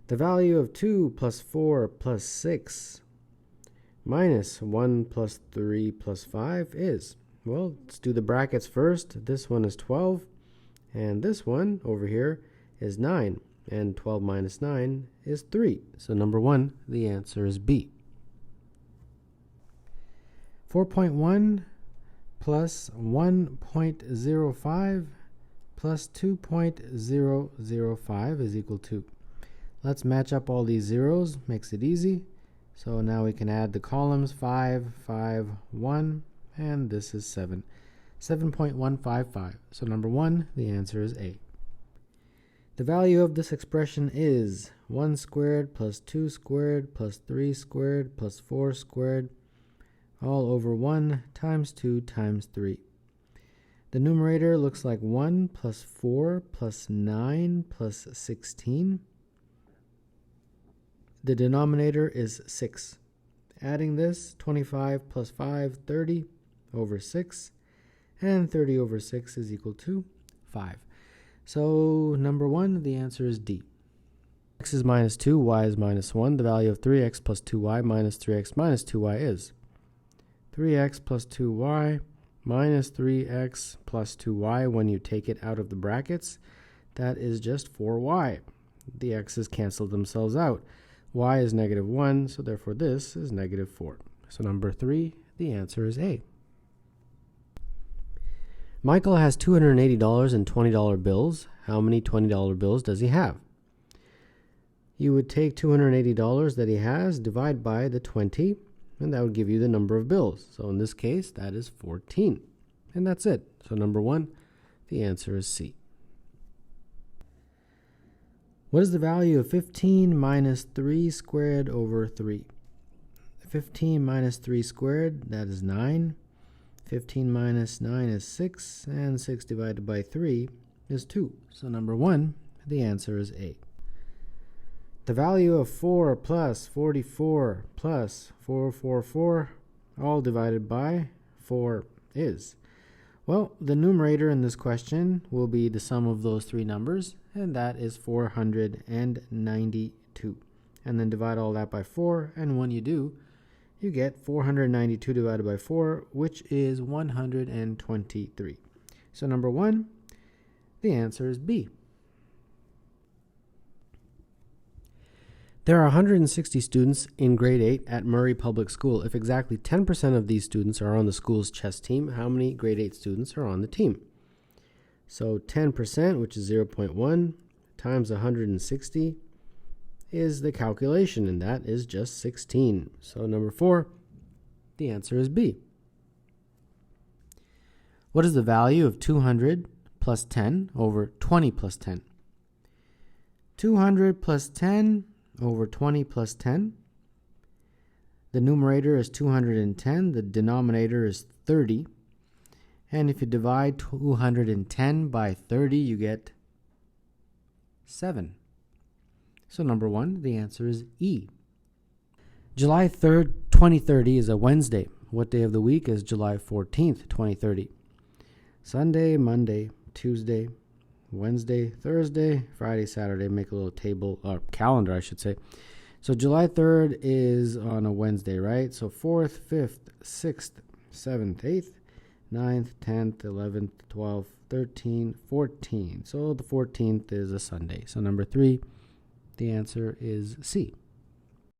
The value of 2 plus 4 plus 6 minus 1 plus 3 plus 5 is, well, let's do the brackets first. This one is 12, and this one over here is 9, and 12 minus 9 is 3. So number 1, the answer is B. 4.1 plus 1.05 plus 2.005 is equal to. Let's match up all these zeros, makes it easy. So now we can add the columns 5, 5, 1, and this is 7. 7.155. So number 1, the answer is A. The value of this expression is 1 squared plus 2 squared plus 3 squared plus 4 squared all over 1 times 2 times 3. The numerator looks like 1 plus 4 plus 9 plus 16. The denominator is 6. Adding this, 25 plus 5, 30 over 6. And 30 over 6 is equal to 5. So number 1, the answer is D. X is minus 2, y is minus 1. The value of 3x plus 2y minus 3x minus 2y is 3x plus 2y minus 3x plus 2y. When you take it out of the brackets, that is just 4y. The x's cancel themselves out. Y is negative 1, so therefore this is negative 4. So number 3, the answer is A. Michael has $280 in $20 bills. How many $20 bills does he have? You would take $280 that he has, divide by the 20, and that would give you the number of bills. So in this case, that is 14. And that's it. So number 1, the answer is C. What is the value of 15 minus 3 squared over 3? 15 minus 3 squared, that is 9. 15 minus 9 is 6, and 6 divided by 3 is 2. So number 1, the answer is A. The value of 4 plus 44 plus 444, all divided by 4 is, well, the numerator in this question will be the sum of those three numbers, and that is 492. And then divide all that by 4, and when you do, you get 492 divided by 4, which is 123. So number 1, the answer is B. There are 160 students in grade 8 at Murray Public School. If exactly 10% of these students are on the school's chess team, how many grade 8 students are on the team? So 10%, which is 0.1, times 160 is the calculation, and that is just 16. So number 4, the answer is B. What is the value of 200 plus 10 over 20 plus 10? 200 plus 10 over 20 plus 10. The numerator is 210. The denominator is 30. And if you divide 210 by 30, you get 7. So number 1, the answer is E. July 3rd, 2030 is a Wednesday. What day of the week is July 14th, 2030? Sunday, Monday, Tuesday, Wednesday, Thursday, Friday, Saturday. Make a little table, or calendar, I should say. So July 3rd is on a Wednesday, right? So 4th, 5th, 6th, 7th, 8th, 9th, 10th, 11th, 12th, 13th, 14th. So the 14th is a Sunday. So number 3, the answer is C.